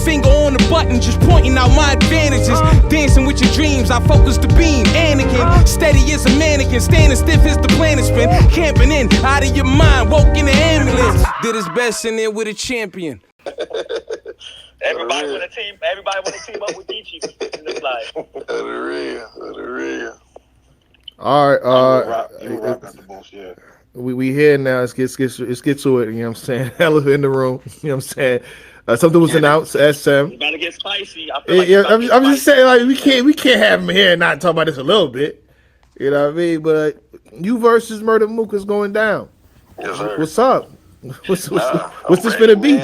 finger on the button, just pointing out my advantages. Dancing with your dreams, I focus the beam. Anakin, steady as a mannequin, standing stiff as the planet spin. Camping in, out of your mind, woke in the ambulance. Did his best in there with a champion. Everybody want to team up with Geechi in this life. The real. All right, we here now. Let's get to it. You know what I'm saying? Elephant in the room. You know what I'm saying? Something was announced. SM. You better get spicy. I'm just saying, like we can't have him here and not talk about this a little bit. You know what I mean? But you versus Murder Mook is going down. Yes, sir. What's up? What's this gonna be?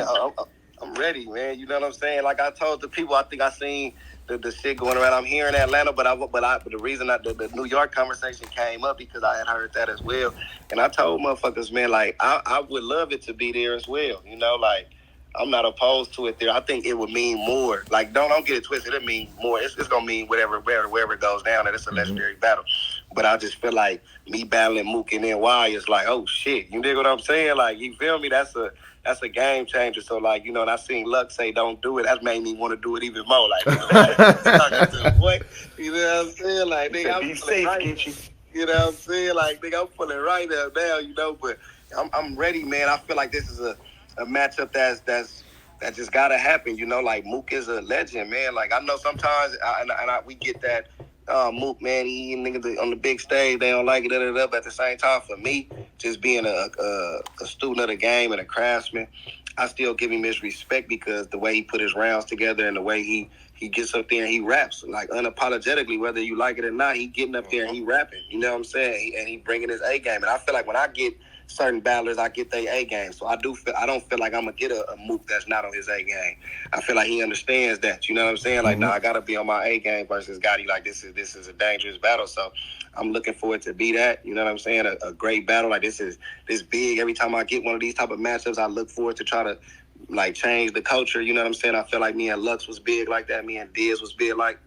I'm ready, man. You know what I'm saying? Like I told the people, I think I seen the shit going around. I'm here in Atlanta, but the reason the New York conversation came up because I had heard that as well. And I told motherfuckers, man, like I would love it to be there as well. You know, like I'm not opposed to it there. I think it would mean more. Like don't get it twisted. It mean more. It's gonna mean wherever it goes down. And it's a legendary battle. But I just feel like me battling Mook and NY is like, oh shit. You dig what I'm saying? Like you feel me? That's a game changer. So like, you know, and I seen Luck say don't do it. That made me want to do it even more. Like, you know what I'm saying? Like, nigga, I'm safe, right. You know what I'm saying? Like, nigga, I'm pulling right up now, you know. But I'm ready, man. I feel like this is a matchup that just gotta happen. You know, like Mook is a legend, man. Like I know sometimes we get that. Mook, man, he niggas on the big stage, they don't like it, but at the same time, for me, just being a student of the game and a craftsman, I still give him his respect because the way he put his rounds together and the way he gets up there and he raps, like unapologetically, whether you like it or not, he getting up there and he rapping, you know what I'm saying? And he bringing his A game. And I feel like when I get certain battlers, I get their A game. So I don't feel like I'm gonna get a Mook that's not on his A game. I feel like he understands that. You know what I'm saying? Like, I gotta be on my A game versus Gotti. Like this is a dangerous battle. So I'm looking forward to be that. You know what I'm saying? A great battle. Like this big. Every time I get one of these type of matchups, I look forward to try to like change the culture. You know what I'm saying? I feel like me and Lux was big like that. Me and Diz was big like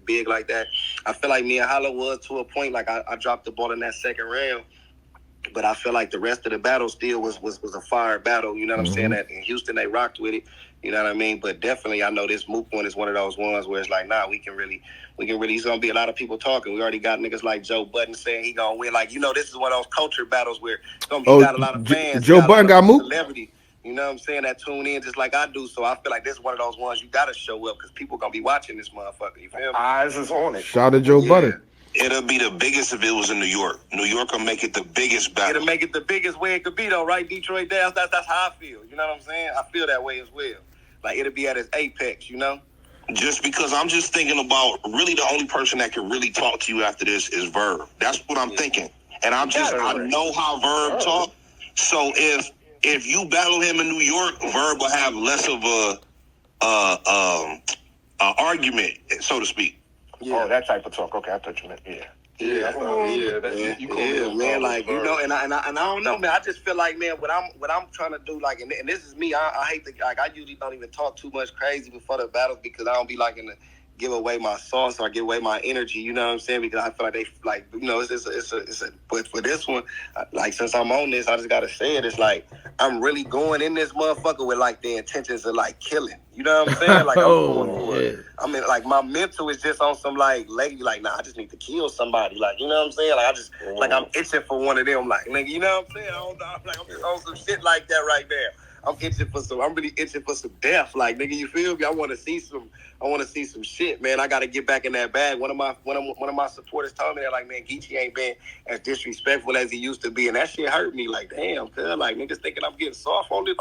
that. I feel like me and Holla was to a point. Like I dropped the ball in that second round. But I feel like the rest of the battle still was a fire battle. You know what I'm saying? That in Houston they rocked with it. You know what I mean? But definitely, I know this Mook one is one of those ones where it's like, nah, we can really. It's gonna be a lot of people talking. We already got niggas like Joe Budden saying he gonna win. Like, you know, this is one of those culture battles where it's gonna be got a lot of fans. Joe Budden got Mook. Celebrity. You know what I'm saying? That tune in just like I do. So I feel like this is one of those ones you gotta show up because people gonna be watching this motherfucker. You feel me? Eyes is on it. Shout out to Joe Budden. It'll be the biggest if it was in New York. New York will make it the biggest battle. It'll make it the biggest way it could be, though, right? Detroit, Dallas, that's how I feel. You know what I'm saying? I feel that way as well. Like, it'll be at its apex, you know? Just because I'm just thinking about really the only person that can really talk to you after this is Verb. That's what I'm thinking. And I know how Verb talk. So if you battle him in New York, Verb will have less of a argument, so to speak. Yeah. Oh, that type of talk. Okay, I thought you meant man. Like, you know, and I don't know, man. I just feel like, man, what I'm trying to do, like, and this is me. I hate to, like, I usually don't even talk too much crazy before the battles because I don't be liking to give away my sauce or give away my energy. You know what I'm saying? Because I feel like they, like, you know, but for this one, like, since I'm on this, I just gotta say it. It's like I'm really going in this motherfucker with like the intentions of like killing. You know what I'm saying? Like I'm going for it. I mean, like my mental is just on some like lady, like, nah, I just need to kill somebody. Like, you know what I'm saying? Like I just like I'm itching for one of them. Like, nigga, you know what I'm saying? I'm just on some shit like that right now. I'm really itching for some death. Like, nigga, you feel me? I want to see some shit, man. I got to get back in that bag. One of my supporters told me that, like, man, Geechi ain't been as disrespectful as he used to be, and that shit hurt me. Like, damn, cuz, like, niggas thinking I'm getting soft on these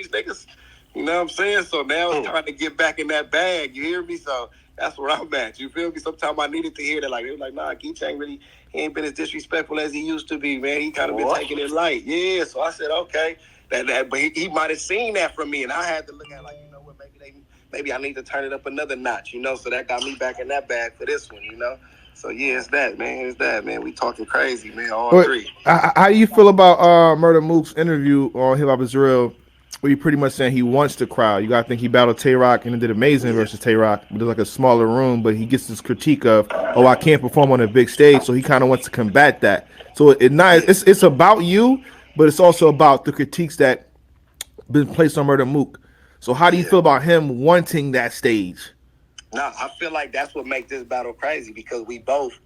niggas. You know what I'm saying? So now it's time to get back in that bag. You hear me? So that's where I'm at. You feel me? Sometimes I needed to hear that. Like, they were like, nah, Geechi he ain't been as disrespectful as he used to be, man. He kind of been taking it light. Yeah. So I said, okay. But he might have seen that from me, and I had to look at it like, you know what, maybe I need to turn it up another notch, you know. So that got me back in that bag for this one, you know. So yeah, it's that, man. We talking crazy, man. All three. How do you feel about Murder Mook's interview on Hip Hop Is Real, where he pretty much saying he wants the crowd? You gotta think he battled Tay Rock and did amazing versus Tay Rock, but there's like a smaller room. But he gets this critique of, I can't perform on a big stage, so he kind of wants to combat that. So it's about you. But it's also about the critiques that been placed on Murder Mook. So how do you feel about him wanting that stage? Nah, I feel like that's what makes this battle crazy because we both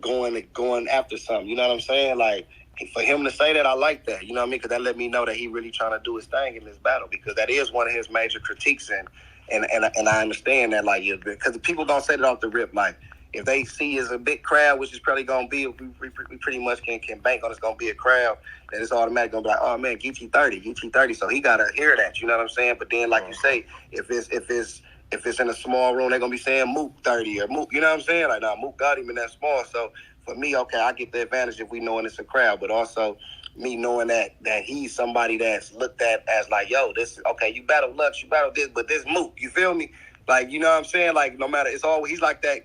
going after something. You know what I'm saying? Like, for him to say that, I like that. You know what I mean? Because that let me know that he really trying to do his thing in this battle, because that is one of his major critiques. And I understand that, like, because people gonna say that off the rip, like, if they see as a big crowd, which is probably gonna be, we pretty much can bank on it's gonna be a crowd, that it's automatically gonna be like, oh man, Geechi 30, so he gotta hear that. You know what I'm saying? But then, like you say, if it's in a small room, they're gonna be saying Mook 30 or Mook. You know what I'm saying? Like, nah, Mook got him in that small. So for me, okay, I get the advantage if we knowing it's a crowd, but also me knowing that he's somebody that's looked at as like, yo, this okay, you battle Lux, you battle this, but this Mook, you feel me? Like, you know what I'm saying? Like, no matter, it's always, he's like that.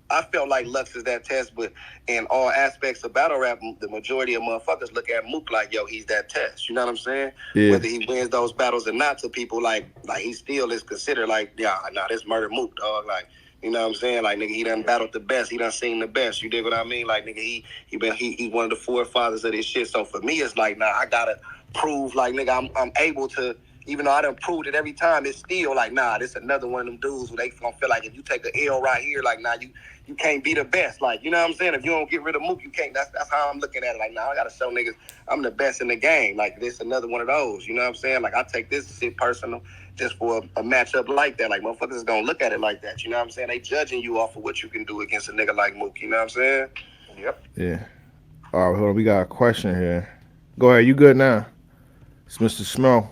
I felt like Lux is that test, but in all aspects of battle rap, the majority of motherfuckers look at Mook like, yo, he's that test. You know what I'm saying? Yeah. Whether he wins those battles or not, to people like he still is considered like, yeah, nah, this murder Mook, dog. Like, you know what I'm saying? Like, nigga, he done battled the best. He done seen the best. You dig what I mean? Like, nigga, he's one of the forefathers of this shit. So for me, it's like, nah, I gotta prove, like, nigga, I'm able to. Even though I done proved it every time, it's still like, nah, this another one of them dudes who they gonna feel like if you take an L right here, like, nah, you can't be the best. Like, you know what I'm saying? If you don't get rid of Mook, you can't. That's how I'm looking at it. Like, nah, I gotta show niggas I'm the best in the game. Like, this another one of those. You know what I'm saying? Like, I take this shit personal just for a matchup like that. Like, motherfuckers is gonna look at it like that. You know what I'm saying? They judging you off of what you can do against a nigga like Mook. You know what I'm saying? Yep. Yeah. All right, hold on. We got a question here. Go ahead. You good now? It's Mr. Smell.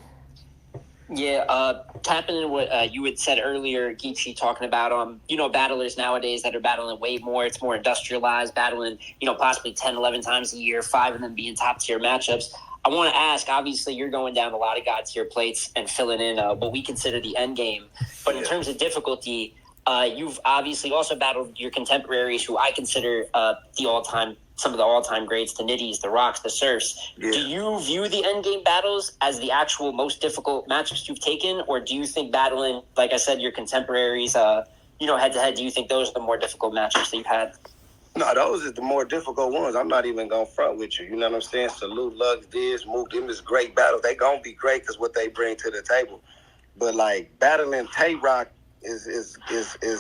Yeah, tapping in what you had said earlier, Geechi, talking about, battlers nowadays that are battling way more. It's more industrialized, battling, possibly 10, 11 times a year, 5 of them being top-tier matchups. I want to ask, obviously, you're going down a lot of God-tier plates and filling in what we consider the end game. But in terms of difficulty, you've obviously also battled your contemporaries who I consider some of the all-time greats, the Nitties, the Rocks, the Surfs. Yeah. Do you view the endgame battles as the actual most difficult matchups you've taken, or do you think battling, like I said, your contemporaries, head-to-head, do you think those are the more difficult matchups that you've had? No, those are the more difficult ones. I'm not even going to front with you. You know what I'm saying? Salute, Lux, Diz, Mook, them is great battles. They going to be great because what they bring to the table. But, like, battling Tay-Rock is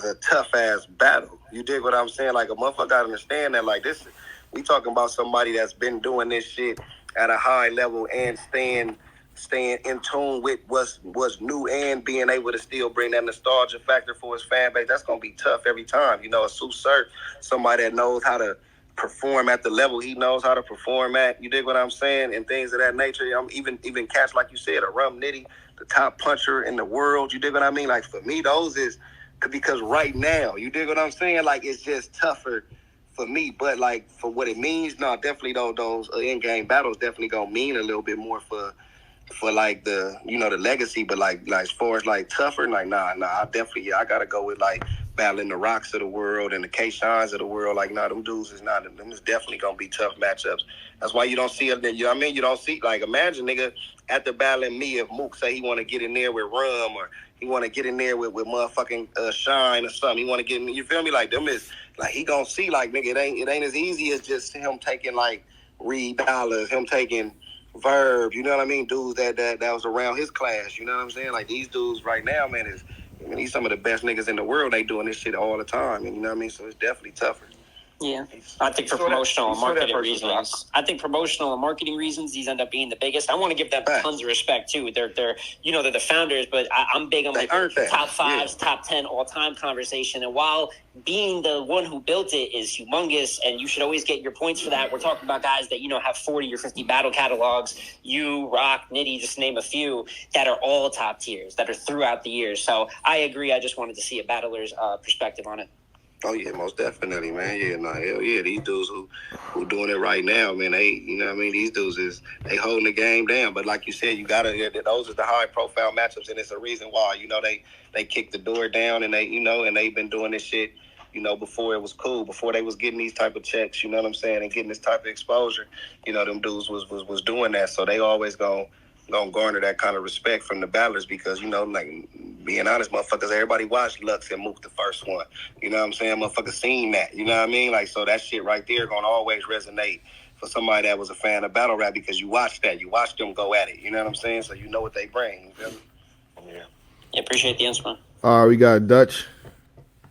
a tough-ass battle. You dig what I'm saying? Like, a motherfucker got to understand that, like, this... We talking about somebody that's been doing this shit at a high level and staying in tune with what's new and being able to still bring that nostalgia factor for his fan base. That's gonna be tough every time. You know, a Sue Surf, somebody that knows how to perform at the level he knows how to perform at. You dig what I'm saying? And things of that nature. Even cats like you said, a Rum Nitty, the top puncher in the world. You dig what I mean? Like, for me, those is because right now, you dig what I'm saying? Like, it's just tougher for me, but like for what it means, no, definitely those in-game battles definitely gonna mean a little bit more for like the the legacy, but like as far as like tougher, like nah, I gotta go with like battling the Rocks of the world and the K-Shines of the world. Like, nah, them dudes is not, them is definitely gonna be tough matchups. That's why you don't see it. You know what I mean? You don't see, like, imagine, nigga, after battling me, if Mook say he want to get in there with Rum, or he want to get in there with motherfucking Shine or something. He want to get in, you feel me? Like, them is, like, he gonna see, like, nigga, it ain't as easy as just him taking, like, Reed Dollars, him taking Verb, you know what I mean? Dudes that was around his class, you know what I'm saying? Like, these dudes right now, man, he's some of the best niggas in the world. They doing this shit all the time, and you know what I mean? So it's definitely tougher. Yeah, I think for promotional and marketing reasons, these end up being the biggest. I want to give them tons of respect too. They're the founders, but I'm big on like top 5s, top 10 all time conversation. And while being the one who built it is humongous, and you should always get your points for that. We're talking about guys that have 40 or 50 battle catalogs. You, Rock, Nitty, just name a few that are all top tiers that are throughout the years. So I agree. I just wanted to see a battler's perspective on it. Oh yeah, most definitely, man. Yeah, no, hell yeah. These dudes who doing it right now, man, they, you know what I mean? These dudes they holding the game down. But like you said, you gotta, those are the high profile matchups, and it's a reason why, they kicked the door down, and and they've been doing this shit, before it was cool, before they was getting these type of checks, you know what I'm saying, and getting this type of exposure. Them dudes was doing that. So they always gonna garner that kind of respect from the battlers because, like, being honest, motherfuckers, everybody watched Lux and Mook the first one. You know what I'm saying? Motherfuckers seen that. You know what I mean? Like, so that shit right there gonna always resonate for somebody that was a fan of battle rap because you watched that. You watched them go at it. You know what I'm saying? So you know what they bring. You feel me? Yeah. Yeah, appreciate the answer, man. We got Dutch.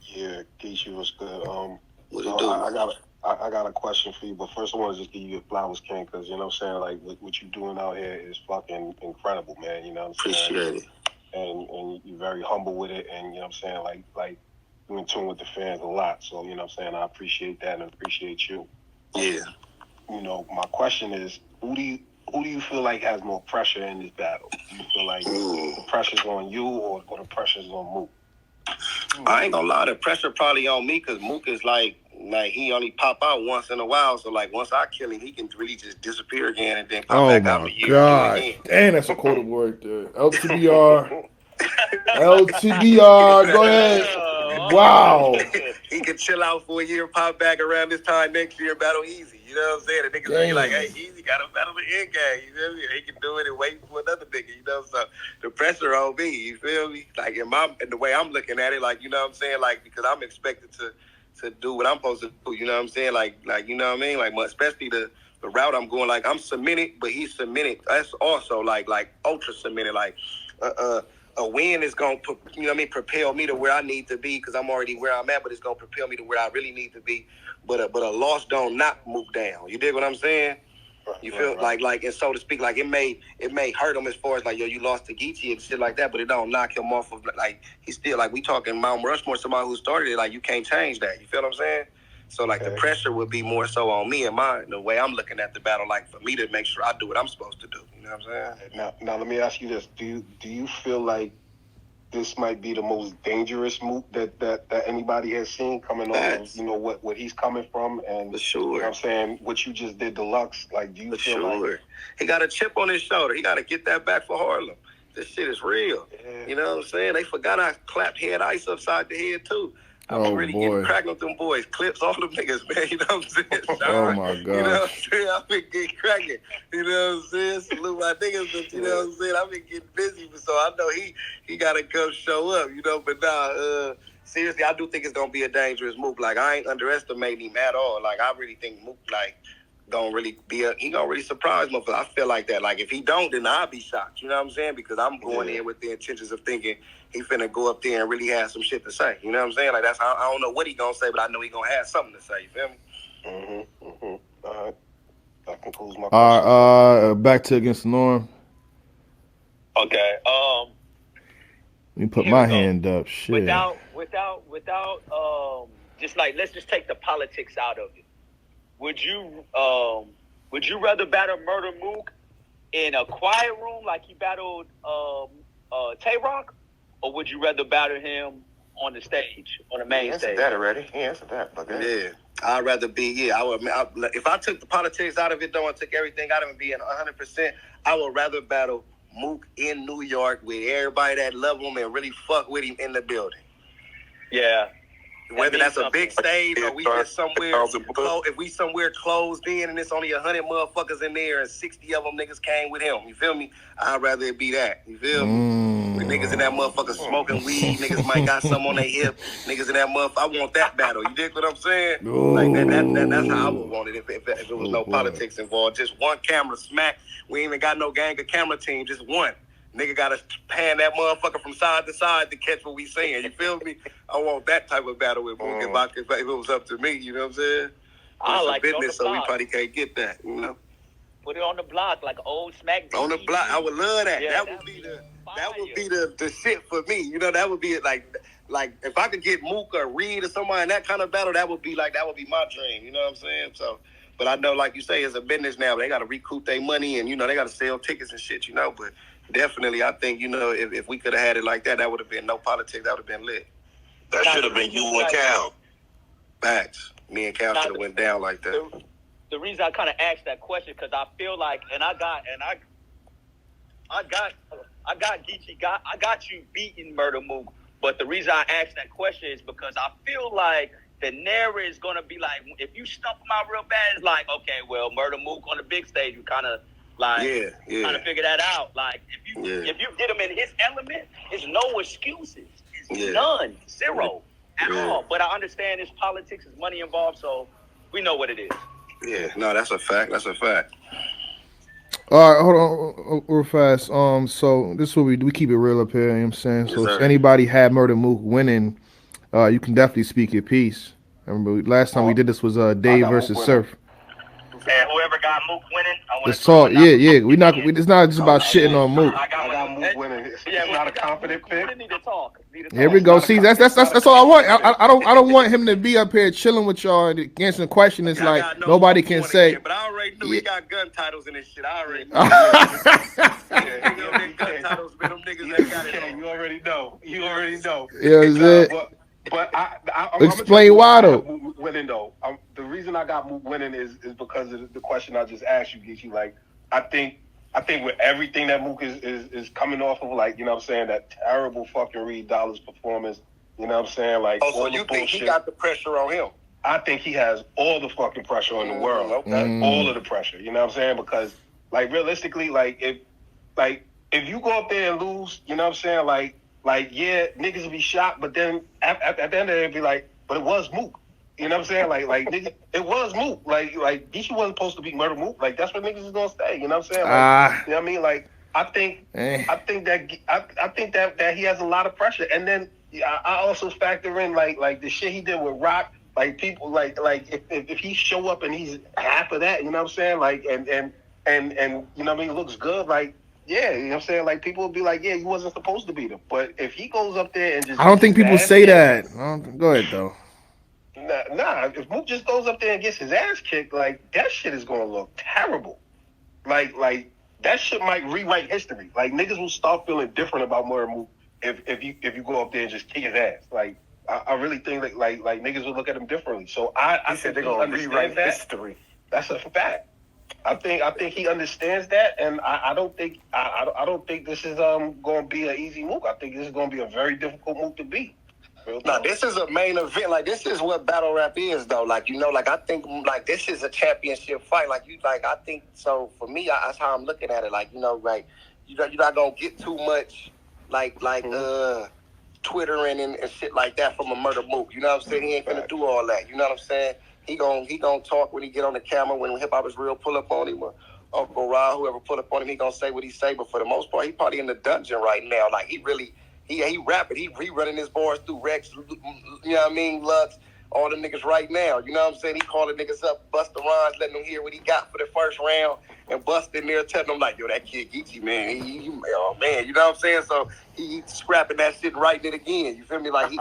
Yeah, Geechi was good. What you So do? I got a question for you, but first I want to just give you your flowers, King, because you know what I'm saying, like what you doing out here is fucking incredible, man. You know what I'm saying? Appreciate it. And you're very humble with it, and you know what I'm saying, like you're in tune with the fans a lot. So you know what I'm saying, I appreciate that and appreciate you. Yeah. You know, my question is, who do you feel like has more pressure in this battle? Do you feel like the pressure's on you or the pressure's on Mook? I ain't gonna lie, the pressure probably on me because Mook is like he only pop out once in a while. So like once I kill him, he can really just disappear again and then pop back out Oh a my year God! again. Damn, that's a quotable right there. LTBR. LTBR. Go ahead. Wow. He can chill out for a year, pop back around this time next year, battle easy. You know what I'm saying? The niggas be like, hey, easy, got to battle the end game. You know what I mean? He can do it and wait for another nigga, you know? So the pressure on me, you feel me? Like in the way I'm looking at it, like, you know what I'm saying? Like, because I'm expected to do what I'm supposed to do, you know what I'm saying? Like you know what I mean? Like, especially the route I'm going, like I'm cemented, but he's cemented. That's also like ultra cemented, like, a win is going to, you know what I mean, propel me to where I need to be because I'm already where I'm at, but it's going to propel me to where I really need to be. But a loss don't knock Mook down. You dig what I'm saying? You feel right. like, and so to speak, like it may hurt him as far as like, yo, you lost to Geechi and shit like that, but it don't knock him off of like, he's still like, we talking Mount Rushmore, somebody who started it, like you can't change that. You feel what I'm saying? So like the pressure would be more so on me and mine, the way I'm looking at the battle, like for me to make sure I do what I'm supposed to do. You know what I'm saying? Now let me ask you this: Do you feel like this might be the most dangerous move that anybody has seen coming on? You know what he's coming from, and for sure. You know what I'm saying, what you just did deluxe. Like, do you feel like he got a chip on his shoulder? He got to get that back for Harlem. This shit is real. Yeah. You know what I'm saying? They forgot I clapped head ice upside the head too. I'm really getting cracking with them boys. Clips, all them niggas, man. You know what I'm saying? Oh, my God. You know what I'm saying? I've been getting cracking. You know what I'm saying? Salute my niggas, but you know what I'm saying? I've been getting busy, so I know he got to come show up, you know? But nah, seriously, I do think it's going to be a dangerous move. Like, I ain't underestimating him at all. Like, I really think Mook, like, gonna really surprise motherfucker. I feel like that. Like if he don't, then I'll be shocked. You know what I'm saying? Because I'm going in with the intentions of thinking he finna go up there and really have some shit to say. You know what I'm saying? Like that's how I don't know what he gonna say, but I know he gonna have something to say. You feel me? All right. That concludes my question. All right, back to Against the Norm. Okay. Let me put my hand up. Shit. Without just like let's just take the politics out of it. Would you rather battle Murder Mook in a quiet room like he battled Tay-Rock, or would you rather battle him on the stage, on the main stage? That already. He answered that. But yeah, I'd rather be. I would. If I took the politics out of it, though, and took everything out of it, being 100%, I would rather battle Mook in New York with everybody that love him and really fuck with him in the building. Yeah. Whether that's a big stage or we just somewhere, if we somewhere closed in and it's only 100 motherfuckers in there and 60 of them niggas came with him, you feel me? I'd rather it be that, you feel me? With niggas in that motherfucker smoking weed, niggas might got some on their hip, niggas in that motherfucker, I want that battle, you dig what I'm saying? Like that's how I would want it if it was no politics involved. Just one camera smack, we ain't even got no gang of camera team, just one. Nigga gotta pan that motherfucker from side to side to catch what we saying. You feel me? I want that type of battle with Mook if it was up to me. You know what I'm saying? I like business, it on the so block. we probably can't get that. You know? Put it on the block like old Smack. On the block, I would love that. Yeah, that would be the shit for me. You know, that would be like if I could get Mook or Reed or somebody in that kind of battle, that would be my dream. You know what I'm saying? So. But I know, like you say, it's a business now. They got to recoup their money and, you know, they got to sell tickets and shit, you know. But definitely, I think, you know, if we could have had it like that, that would have been no politics. That would have been lit. That should have been you and Cal. Facts. Me and Cal should have went down like that. The reason I kind of asked that question, because I feel like, I got you beating Murder Mook. But the reason I asked that question is because I feel like the narrative is going to be like, if you stump him out real bad, it's like, okay, well, Murder Mook on the big stage, you kind of like trying to figure that out. Like, if you get him in his element, it's no excuses. It's none, zero at all. But I understand there's politics, there's money involved, so we know what it is. Yeah, no, that's a fact. That's a fact. All right, hold on real fast. So this is what we keep it real up here. You know what I'm saying? Yes, So if sir. anybody had Murder Mook winning, you can definitely speak your piece. I remember last time we did this was I Dave got Mook versus winning. Surf. And whoever got Mook winning, I want Let's to do talk. it. Yeah. We not. It's not just about shitting on Mook. I got Mook winning. It's not a confident pick. We need to talk. Here we go. See, that's all I want. I don't want him to be up here chilling with y'all and answering the question. It's I like got no nobody Mook can going say. again, but I already knew he got gun titles in this shit. I already knew. Yeah, Gun titles, man. Them niggas that got it. you already know. You already know. Yeah, that's it. But I'm Explain why though. Mook winning though. The reason I got Mook winning is because of the question I just asked you, Geechi. Like, I think with everything that Mook is coming off of, like, you know what I'm saying, that terrible fucking Reed Dollars performance. You know what I'm saying? Like, Oh, so you think he got the pressure on him? I think he has all the fucking pressure in the world. Okay. All of the pressure. You know what I'm saying? Because, like, realistically, if you go up there and lose, you know what I'm saying? Like, yeah, niggas will be shocked, but then at the end of it, it'd be like, but it was Mook. You know what I'm saying? Like niggas, it was Mook. Like Geechi wasn't supposed to be Murder Mook. Like, that's what niggas is gonna say. You know what I'm saying? Like, you know what I mean? Like, I think that he has a lot of pressure. And then I also factor in like the shit he did with Rock. Like, people like if he show up and he's half of that, you know what I'm saying? Like, and you know what I mean, looks good. Like, yeah, you know what I'm saying? Like, people will be like, yeah, you wasn't supposed to beat him. But if he goes up there and just... I don't think people say that. Go ahead, though. Nah, if Mook just goes up there and gets his ass kicked, like, that shit is going to look terrible. Like, that shit might rewrite history. Like, niggas will start feeling different about Murder Mook if you go up there and just kick his ass. Like, I really think that, like niggas will look at him differently. So I said they're going to rewrite history. That's a fact. I think he understands that, and I don't think this is going to be an easy Mook. I think this is going to be a very difficult Mook to beat. Now, this is a main event. Like, this is what battle rap is, though. Like, you know, like, I think, like, this is a championship fight. Like, I think, so for me, that's how I'm looking at it. Like, you know, like, you're not going to get too much, like Twittering and shit like that from a Murder Mook. You know what I'm saying? He ain't gonna do all that. You know what I'm saying? He gonna talk when he get on the camera, when Hip Hop Is Real pull up on him, or Uncle Ra, whoever pull up on him, he gonna say what he say. But for the most part, he probably in the dungeon right now. Like, he rapping, he running his bars through Rex, you know what I mean, Lux, all the niggas right now. You know what I'm saying? He calling niggas up, busting rhymes, letting them hear what he got for the first round, and busting there, telling them like, yo, that kid Geechi, man, oh man, you know what I'm saying? So he scrapping that shit and writing it again. You feel me? Like,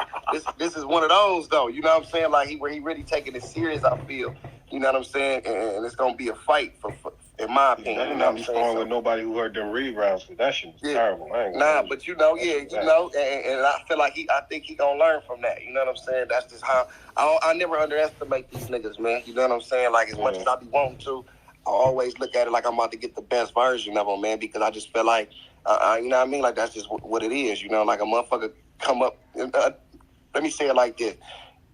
this is one of those though. You know what I'm saying? Like, where he really taking it serious, I feel. You know what I'm saying? And it's gonna be a fight for in my opinion. You know what I'm saying? With nobody who heard them read rounds, because that shit was terrible. But you know, and I feel like I think he gonna learn from that. You know what I'm saying? That's just how I never underestimate these niggas, man. You know what I'm saying? Like, as much as I be wanting to, I always look at it like I'm about to get the best version of them, man, because I just feel like, you know what I mean? Like, that's just what it is, you know? Like, a motherfucker come up, let me say it like this.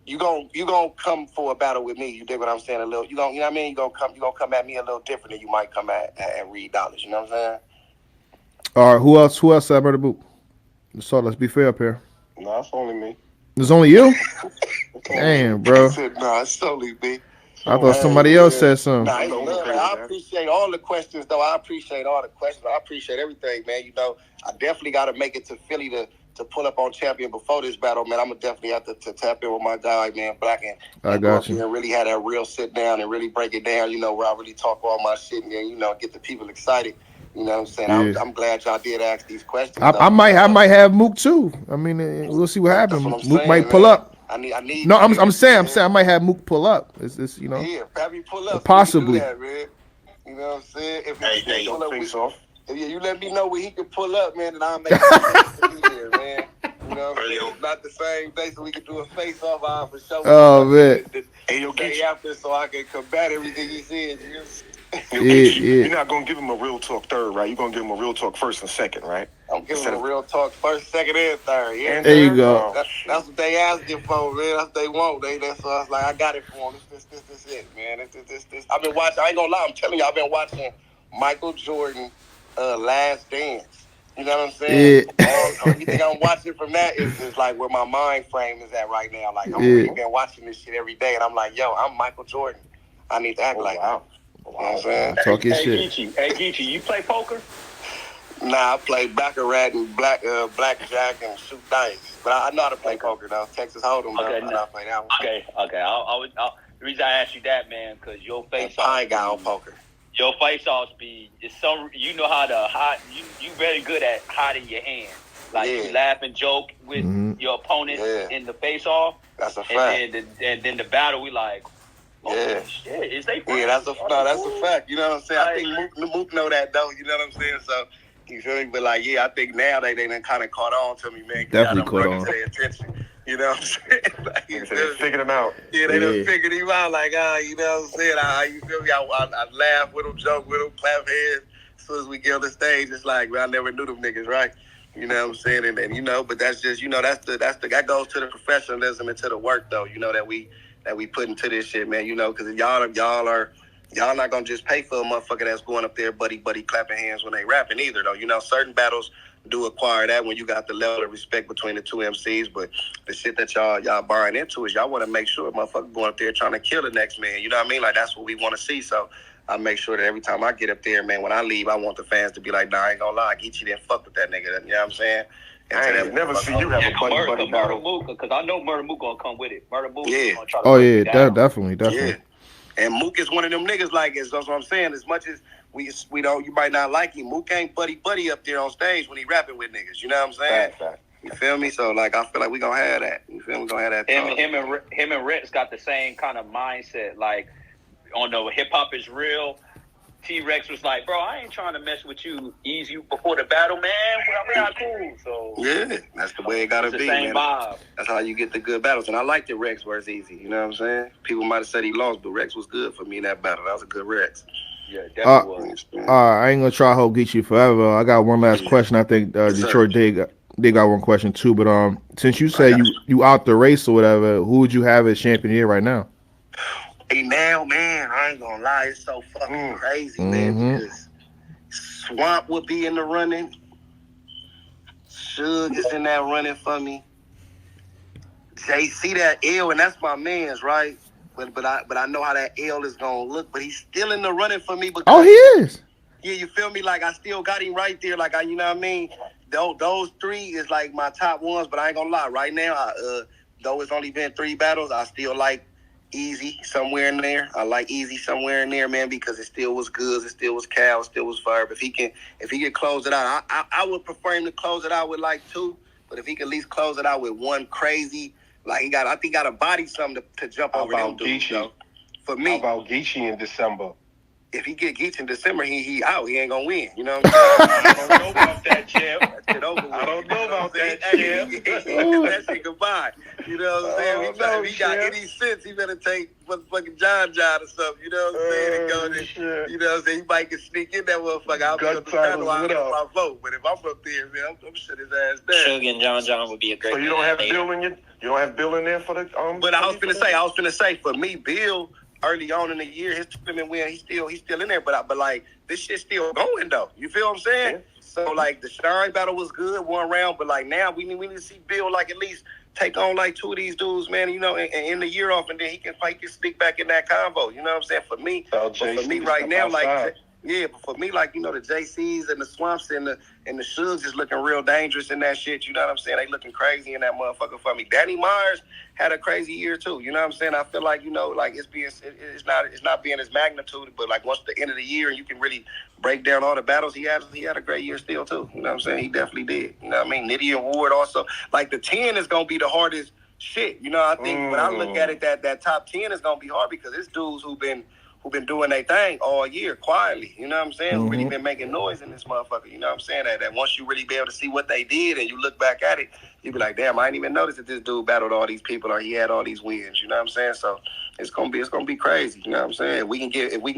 You gonna come for a battle with me, you dig what I'm saying? You know what I mean? You gonna come at me a little different than you might come at Reed Dollars, you know what I'm saying? All right, who else had Murder Mook? So let's be fair up here. No, it's only me. It's only you? Damn, bro. No, it's only me. I thought somebody else said something. I appreciate all the questions, though. I appreciate all the questions. I appreciate everything, man. You know, I definitely got to make it to Philly to pull up on Champion before this battle, man. I'm going to definitely have to tap in with my guy, man, Black, and go up here and really have that real sit down and really break it down, you know, where I really talk all my shit and, you know, get the people excited. You know what I'm saying? Yeah. I'm glad y'all did ask these questions. I might have Mook too. I mean, we'll see what happens. Mook might pull up. I need. No, I'm saying I might have Mook pull up. Is this, you know? Yeah, have me pull up. Possibly. So that, man. You know what I'm saying? If hey, don't face off. If you let me know where he can pull up, man, then I'll make it here, man. You know what I'm saying? It's not the same day, so we can do a face off for sure. Oh man. Hey, yo, day after, so I can combat everything he said. You know? You're not gonna give him a real talk third, right? You're gonna give him a real talk first and second, right? I'm giving him a real talk first, second, and third. Yeah, there you go. That's what they asking for, man. That's what they want. So I was like, I got it for them. This it, man. This. I've been watching. I ain't gonna lie. I'm telling you, I've been watching Michael Jordan, Last Dance. You know what I'm saying? Yeah. Everything I'm watching from that is like where my mind frame is at right now. Like, I'm really been watching this shit every day, and I'm like, yo, I'm Michael Jordan. I need to act like. Wow. You know what I'm saying? Talk your Hey, shit. Geechi, you play poker? Nah, I play baccarat and blackjack and shoot dice. But I know how to play poker though. Texas Hold'em. Okay, though. I know how to play that one. Okay. The reason I asked you that, man, because your face off. Pie guy on poker. Your face off be it's some. You know how to hide. You very good at hiding your hand. Like you laugh and joke with your opponent in the face off. That's a fact. And then the battle, we like. Oh, shit, is they friends? Yeah, that's a fact. You know what I'm saying? I think Mook know that though. You know what I'm saying? So you feel me? But like, I think now they done kind of caught on to me, man. Definitely caught on. Pay attention. You know what I'm saying? Like, They figured him out. Yeah, they done figured him out. Like, you know what I'm saying? You feel me? I laugh with them, joke with them, clap hands. As soon as we get on the stage, it's like, I never knew them niggas, right? You know what I'm saying? And you know, but that's just, that goes to the professionalism and to the work though. You know that we put into this shit, man. You know, because y'all not gonna just pay for a motherfucker that's going up there, buddy, clapping hands when they rapping either, though. You know, certain battles do acquire that when you got the level of respect between the two MCs, but the shit that y'all buying into is y'all want to make sure motherfucker going up there trying to kill the next man. You know what I mean? Like that's what we want to see. So I make sure that every time I get up there, man, when I leave, I want the fans to be like, nah, I ain't gonna lie, Geechi didn't fuck with that nigga. You know what I'm saying? I ain't never see you have a buddy battle. Because I know Murder Mook gonna come with it. Murder Mook Yeah. gonna try to Oh yeah, definitely. Yeah. And Mook is one of them niggas like that's what I'm saying. As much as we don't, you might not like him. Mook ain't buddy up there on stage when he rapping with niggas. You know what I'm saying? Fact. You feel me? So like I feel like we gonna have that. You feel me? We gonna have that. Him and Rex got the same kind of mindset. Like on the hip hop is real. T-Rex was like, bro, I ain't trying to mess with you. Ease you before the battle, man. We're not cool. So yeah, that's the way it gotta be, man. Vibe. That's how you get the good battles. And I liked the Rex where it's easy. You know what I'm saying? People might have said he lost, but Rex was good for me in that battle. That was a good Rex. Yeah, definitely was. I ain't gonna try to hold Geechi forever. I got one last question. I think Detroit they got one question too. But since you say you out the race or whatever, who would you have as champion here right now? Hey, now, man, I ain't gonna lie, it's so fucking crazy, man. Because Swamp would be in the running. Suge is in that running for me. JC that L, and that's my man's, right? But I know how that L is gonna look. But he's still in the running for me. Because, he is. Yeah, you feel me? Like I still got him right there. Like you know what I mean? Those three is like my top ones. But I ain't gonna lie, right now, though it's only been 3 battles, I still like Easy somewhere in there. I like Easy somewhere in there, man, because it still was good. It still was Cal. It still was Verb. If he can close it out, I would prefer him to close it out with like 2. But if he can at least close it out with 1 crazy, like I think he got to body something to jump over them dudes, though. For me, how about Geechi in December? If he get Geechi in December, he out. He ain't gonna win. You know what I'm saying? I don't know about that, Jim. I don't know about that, Jim. That shit goodbye. You know what I'm saying? If he got any sense, he better take motherfucking John or something. You know what I'm saying? And go there, you know what I'm saying? He might can sneak in that motherfucker. I'll be up the channel. I'll get my vote. But if I'm up there, man, I'm shut his ass down. Suge and John would be a great. So you don't have Bill in you don't have Bill in there for the But I was finna say for me, Bill. Early on in the year, his tournament win, he's still in there, but like this shit's still going though. You feel what I'm saying? Yeah. So like the Shine battle was good, 1 round, but like now we need to see Bill like at least take on like 2 of these dudes, man. You know, and end the year off, and then he can sneak back in that convo. You know what I'm saying? For me, right now, like. Yeah, but for me, like, you know, the JCs and the Swamps and the Shugs is looking real dangerous in that shit. You know what I'm saying? They looking crazy in that motherfucker for me. Danny Myers had a crazy year too. You know what I'm saying? I feel like, you know, like it's not being his magnitude, but like once the end of the year and you can really break down all the battles he had a great year still too. You know what I'm saying? He definitely did. You know what I mean? Nitty and Ward also. Like the 10 is gonna be the hardest shit. You know, I think when I look at it, that top 10 is gonna be hard because it's dudes who've been doing their thing all year quietly, you know what I'm saying? Who really been making noise in this motherfucker, you know what I'm saying? That once you really be able to see what they did and you look back at it, you be like, damn, I didn't even notice that this dude battled all these people or he had all these wins, you know what I'm saying? So it's gonna be crazy, you know what I'm saying? If we can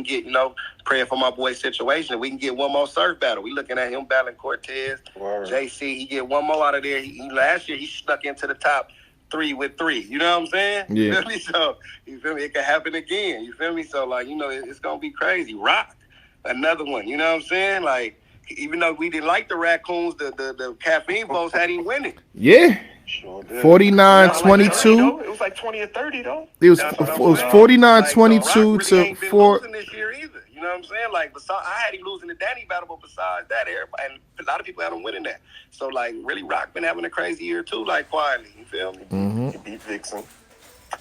get, you know, praying for my boy Situation, if we can get one more surf battle. We looking at him battling Cortez, JC, he get one more out of there. Last year he snuck into the top 3 with 3. You know what I'm saying? Yeah. You feel me? So, you feel me? It could happen again. You feel me? So, like, you know, it's going to be crazy. Rock, another one. You know what I'm saying? Like, even though we didn't like the Raccoons, the caffeine votes had him winning. Yeah. Sure did. 49-22. It was like 20 or 30, though. It was 49-22 to 4. This year either. You know know what I'm saying? Like, besides, I had him losing the Danny battle, but besides that, everybody, and a lot of people had him winning that. So, like, really, Rock been having a crazy year, too, like, quietly. You feel me? Mm-hmm. He beat Vixen.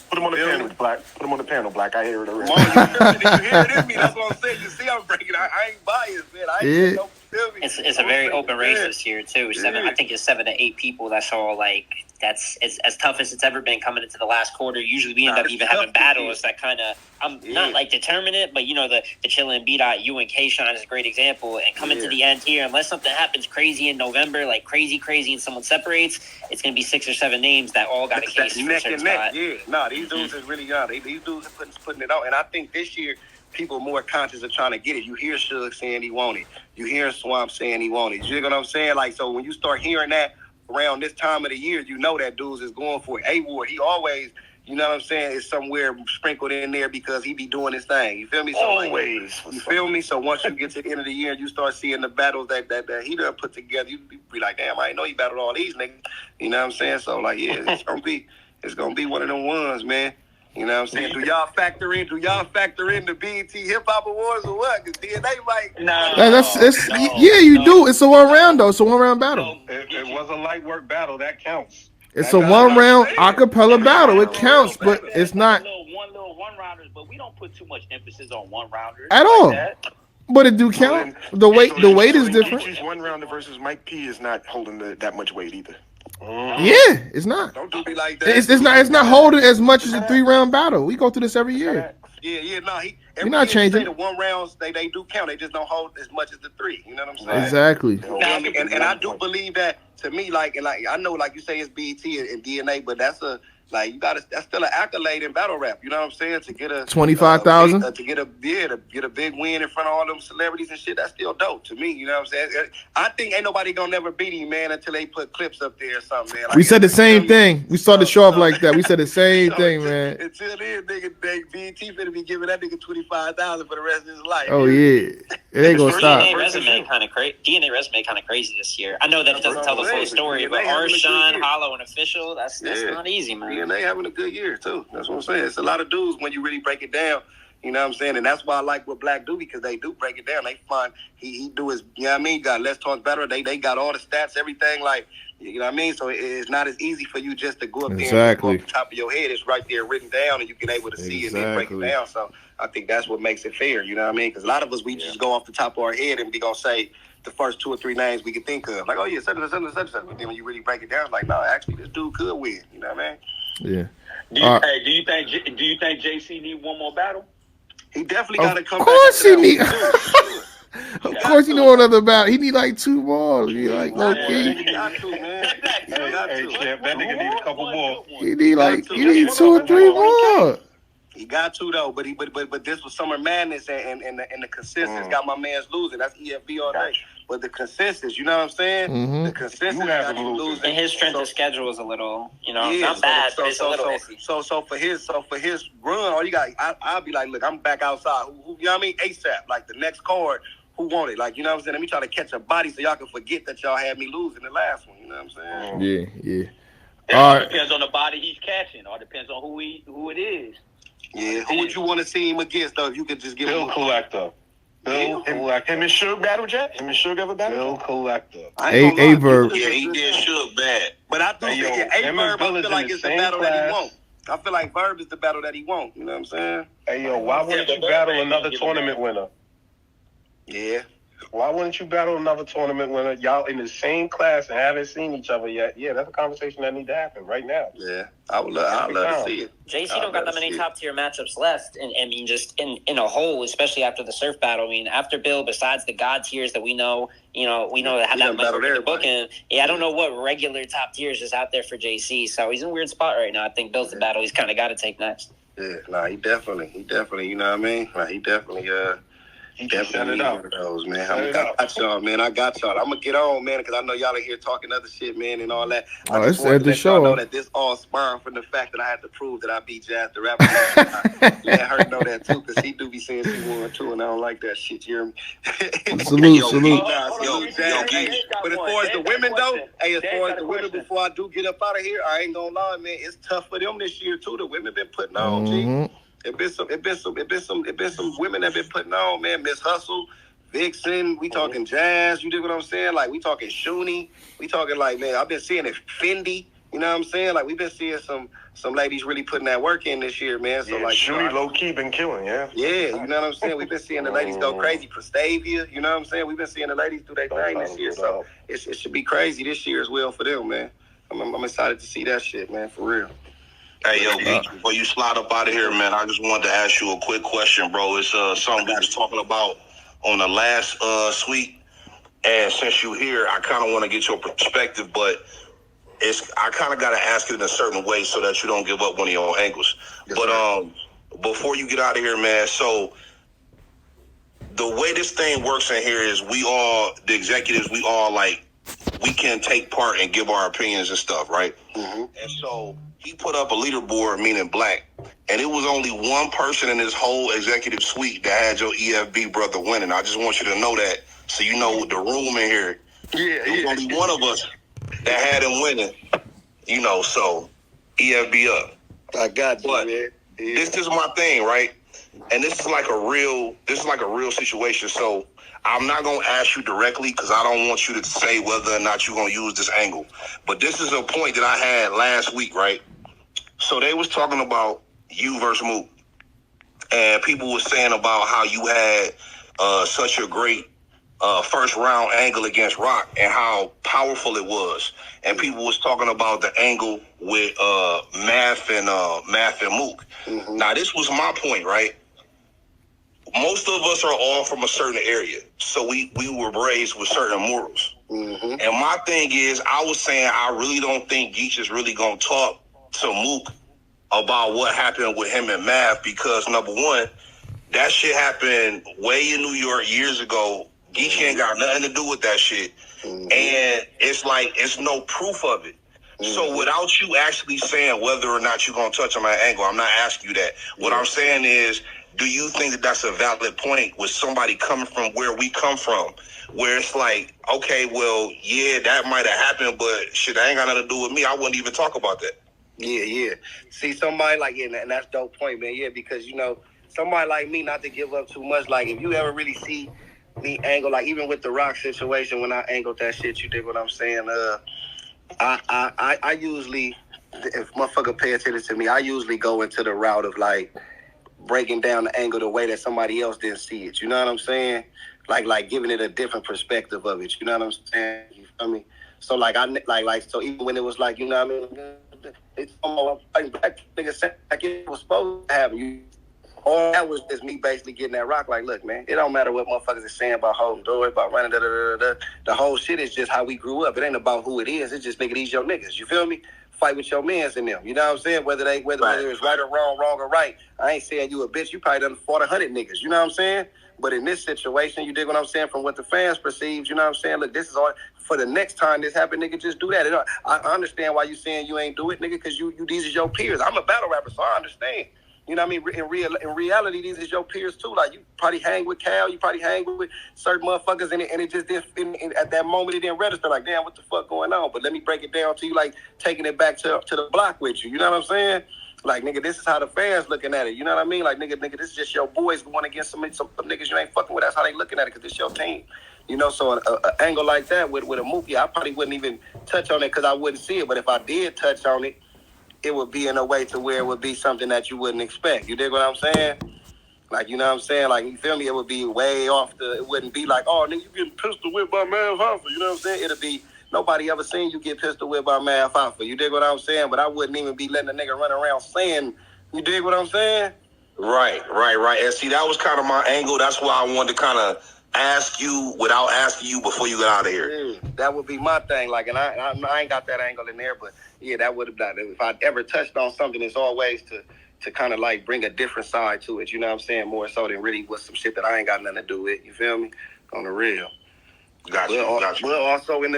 Put him on the panel, Black. Put him on the panel, Black. I hear it already. You hear it in me. That's what I'm saying. You see, I'm breaking. I ain't biased, man. I ain't no feel me. It's a very open race this year too. I think it's 7 to 8 people. That's all. Like it's as tough as it's ever been coming into the last quarter. Usually we end up even having battles that kind of not like determine it, but you know the Chilla and B-Dot, you and K-Shine is a great example. And coming to the end here, unless something happens crazy in November, like crazy, and someone separates, it's gonna be 6 or 7 names that all got a case for a certain spot. Yeah, no, these dudes is really young. These dudes are putting it out, and I think this year people are more conscious of trying to get it. You hear Suge saying he want it. You hear Swamp saying he want it. You know what I'm saying? Like, so when you start hearing that around this time of the year, you know that dudes is going for it. A-Ward, he always, you know what I'm saying, is somewhere sprinkled in there because he be doing his thing. You feel me? So always. Like, you feel me? So once you get to the end of the year and you start seeing the battles that he done put together, you be like, damn, I didn't know he battled all these niggas. You know what I'm saying? So, like, yeah, it's gonna be one of them ones, man. You know what I'm saying? Do y'all factor in the BET Hip Hop Awards or what? Because DNA like you do. It's a 1 round though. It's a 1 round battle. It was a light work battle. That counts. It's a 1 round acapella battle. It counts, but it's not one rounders. But we don't put too much emphasis on 1 rounders at all. But it do count. The weight is different. Geechi's 1 rounder versus Mike P is not holding that much weight either. Yeah, it's not. Don't do me like that. It's not holding as much as a 3 round battle. We go through this every year. Yeah, no, You're not changing. The 1 rounds they do count. They just don't hold as much as the 3. You know what I'm saying? Exactly. And I do believe that to me, like I know, like you say, it's BET and DNA, but that's that's still an accolade in battle rap. You know what I'm saying? To get a 25,000 to get a big win in front of all them celebrities and shit. That's still dope to me. You know what I'm saying? I think ain't nobody gonna never beat him, man, until they put clips up there or something, man. Like, we said the same thing. We started the show off like that. We said the same thing, man. Until then, nigga, BET finna be giving that nigga 25,000 for the rest of his life. Oh yeah, it ain't gonna stop. DNA resume kind of crazy this year. I know that it doesn't tell the full story, but Arshawn, Hollow, and Official, that's not easy, man. Yeah, they having a good year too. That's what I'm saying. It's a lot of dudes when you really break it down. You know what I'm saying? And that's why I like what Black do, because they do break it down. They find he do his, you know what I mean? Got Let's Talk Better. They got all the stats, everything, like, you know what I mean? So it's not as easy for you just to go up there and go off the top of your head. It's right there written down and you can able to see it and then break it down. So I think that's what makes it fair, you know what I mean? Because a lot of us, we just go off the top of our head and we gonna say the first 2 or 3 names we can think of. Like, oh yeah, such and such and such. But then when you really break it down, it's like, no, actually this dude could win. You know what I mean? Yeah. Do you think JC need one more battle? He definitely got to come back. Of course he need. Of course, you know another battle. He need like 2 more. He like okay. He got to, man. Hey, champ, that nigga need a couple more. He need 2 or 3 more. He got to though, but this was Summer Madness and the consensus got my man's losing. That's EFB all day. But the consensus, you know what I'm saying? Mm-hmm. The consensus got you losing. And his strength of schedule is a little, not bad, but it's a little iffy. So for his run, all you got, I'll be like, look, I'm back outside. Who you know what I mean? ASAP, like the next card. Who won it? Like, you know what I'm saying? Let me try to catch a body so y'all can forget that y'all had me losing the last one. You know what I'm saying? Yeah. It depends on the body he's catching, or depends on who it is. Yeah. Who would you want to see him against, though? If you could just give Bill him Collector. Him and Suge battle, Jack? Him and Suge ever battle? Bill Collector. Verb. Yeah, he did Suge bad. But I do think Verb, I feel like it's the battle that he won't. I feel like Verb is the battle that he won't. You know what I'm saying? Hey, yo, why wouldn't you battle another tournament winner? Yeah. Why wouldn't you battle another tournament winner? Y'all in the same class and haven't seen each other yet. Yeah, that's a conversation that needs to happen right now. Yeah, I'd love to see it. JC don't got that many top tier matchups left, and I mean, just in a whole, especially after the surf battle. I mean, after Bill, besides the God tiers that we know that have that much in the book, and I don't know what regular top tiers is out there for JC. So he's in a weird spot right now. I think Bill's the battle he's kind of got to take next. Yeah, he definitely, you know what I mean? He definitely definitely one of those, man. I got y'all, man. I'm gonna get on, man, because I know y'all are here talking other shit, man, and all that. I just wanted to let y'all know that this all spawned from the fact that I had to prove that I beat Jazz the Rapper. Let her know that too, because he do be saying she won too, and I don't like that shit. You hear me? Salute. But as far as the women though, as far as the women, before I do get up out of here, I ain't gonna lie, man. It's tough for them this year too. The women been putting on, G. It been some women that been putting on, man. Miss Hustle, Vixen, we talking Jazz, you dig what I'm saying? Like, we talking Shuni, we talking like, man, I've been seeing it Fendi, you know what I'm saying? Like, we've been seeing some ladies really putting that work in this year, man. So, like, Shuni low-key been killing, yeah. Yeah, you know what I'm saying? We've been seeing the ladies go crazy. Prestavia, you know what I'm saying? We've been seeing the ladies do their thing this year, so it should be crazy this year as well for them, man. I'm excited to see that shit, man, for real. Hey, yo, before you slide up out of here, man, I just wanted to ask you a quick question, bro. It's something we was talking about on the last suite, and since you're here, I kind of want to get your perspective, but I kind of got to ask it in a certain way so that you don't give up one of your own angles. Yes, but before you get out of here, man, so the way this thing works in here is the executives, we can take part and give our opinions and stuff, right? Mm-hmm. And so he put up a leaderboard, meaning black, and it was only one person in this whole executive suite that had your EFB brother winning. I just want you to know that, so you know the room in here. Yeah, there was only one of us that had him winning, you know. So EFB up. I got you, but man. Yeah. This is my thing, right? And this is like a real situation. So I'm not going to ask you directly because I don't want you to say whether or not you're going to use this angle. But this is a point that I had last week, right? So they was talking about you versus Mook. And people were saying about how you had such a great first round angle against Rock and how powerful it was. And people was talking about the angle with Math and Mook. Mm-hmm. Now, this was my point, right? Most of us are all from a certain area, so we were raised with certain morals. Mm-hmm. And my thing is, I was saying I really don't think Geech is really going to talk to Mook about what happened with him and Math because, number one, that shit happened way in New York years ago. Geech ain't got nothing to do with that shit. Mm-hmm. And it's like, it's no proof of it. Mm-hmm. So without you actually saying whether or not you're going to touch on that angle, I'm not asking you that. What I'm saying is, do you think that that's a valid point with somebody coming from where we come from, where it's like, okay, well, yeah, that might have happened, but shit, that ain't got nothing to do with me. I wouldn't even talk about that. Yeah. See, somebody like, yeah, and that's dope point, man. Yeah, because, you know, somebody like me, not to give up too much, like, if you ever really see me angle, like, even with the Rock situation, when I angled that shit, you dig what I'm saying? I usually, if motherfucker pay attention to me, I usually go into the route of, like, breaking down the angle the way that somebody else didn't see it. You know what I'm saying? Like giving it a different perspective of it. You know what I'm saying? You feel me? So like so even when it was like, you know what I mean? It's almost like nigga said like it was supposed to happen. All that was just me basically getting that Rock. Like, look, man, it don't matter what motherfuckers is saying about holding doors, about running, The whole shit is just how we grew up. It ain't about who it is. It's just, nigga, these your niggas. You feel me? Fight with your mans in them. You know what I'm saying? Whether it's right or wrong or right. I ain't saying you a bitch. You probably done fought 100 niggas. You know what I'm saying? But in this situation, you dig what I'm saying? From what the fans perceive, you know what I'm saying? Look, this is all for the next time this happen, nigga. Just do that. I understand why you saying you ain't do it, nigga, because you these is your peers. I'm a battle rapper, so I understand. You know what I mean? In reality, these is your peers too. Like, you probably hang with Cal, you probably hang with certain motherfuckers, and it just didn't. At that moment, it didn't register. Like, damn, what the fuck going on? But let me break it down to you, like taking it back to the block with you. You know what I'm saying? Like, nigga, this is how the fans looking at it. You know what I mean? Like, nigga, this is just your boys going against some niggas you ain't fucking with. That's how they looking at it, because it's your team. You know, so an angle like that with a Mook, I probably wouldn't even touch on it because I wouldn't see it. But if I did touch on it, it would be in a way to where it would be something that you wouldn't expect. You dig what I'm saying? Like, you know what I'm saying? Like, you feel me? It would be way off it wouldn't be like, oh, nigga, you getting pistol whipped by Mav Hoffa. You know what I'm saying? It'll be, nobody ever seen you get pistol whipped by Mav Hoffa. You dig what I'm saying? But I wouldn't even be letting a nigga run around saying, you dig what I'm saying? Right. And see, that was kind of my angle. That's why I wanted to kind of ask you without asking you before you got out of here. Yeah, that would be my thing. Like, and I ain't got that angle in there, but yeah, that would have done it. If I ever touched on something, it's always to kind of like bring a different side to it. You know what I'm saying? More so than really with some shit that I ain't got nothing to do with. You feel me? On the real. Gotcha. Well, also in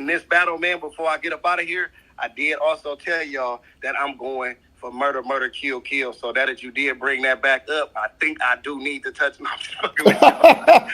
this battle, man, before I get up out of here, I did also tell y'all that I'm going for murder, kill. So that you did bring that back up, I think I do need to touch. No, I'm just fucking with y'all.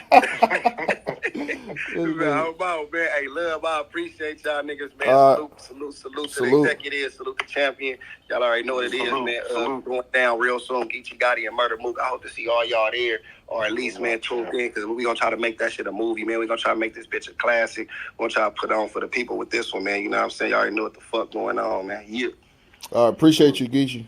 I'm out, man. Hey, love, I appreciate y'all niggas, man. Salute to the executives, salute the champion. Y'all already know what it is, man. Going down real soon. Geechi Gotti and Murder Mook. I hope to see all y'all there, or at least, man, tuned in, because we gonna try to make that shit a movie, man. We gonna try to make this bitch a classic. We gonna try to put on for the people with this one, man. You know what I'm saying? Y'all already know what the fuck going on, man. Yeah. Appreciate you, Geechi.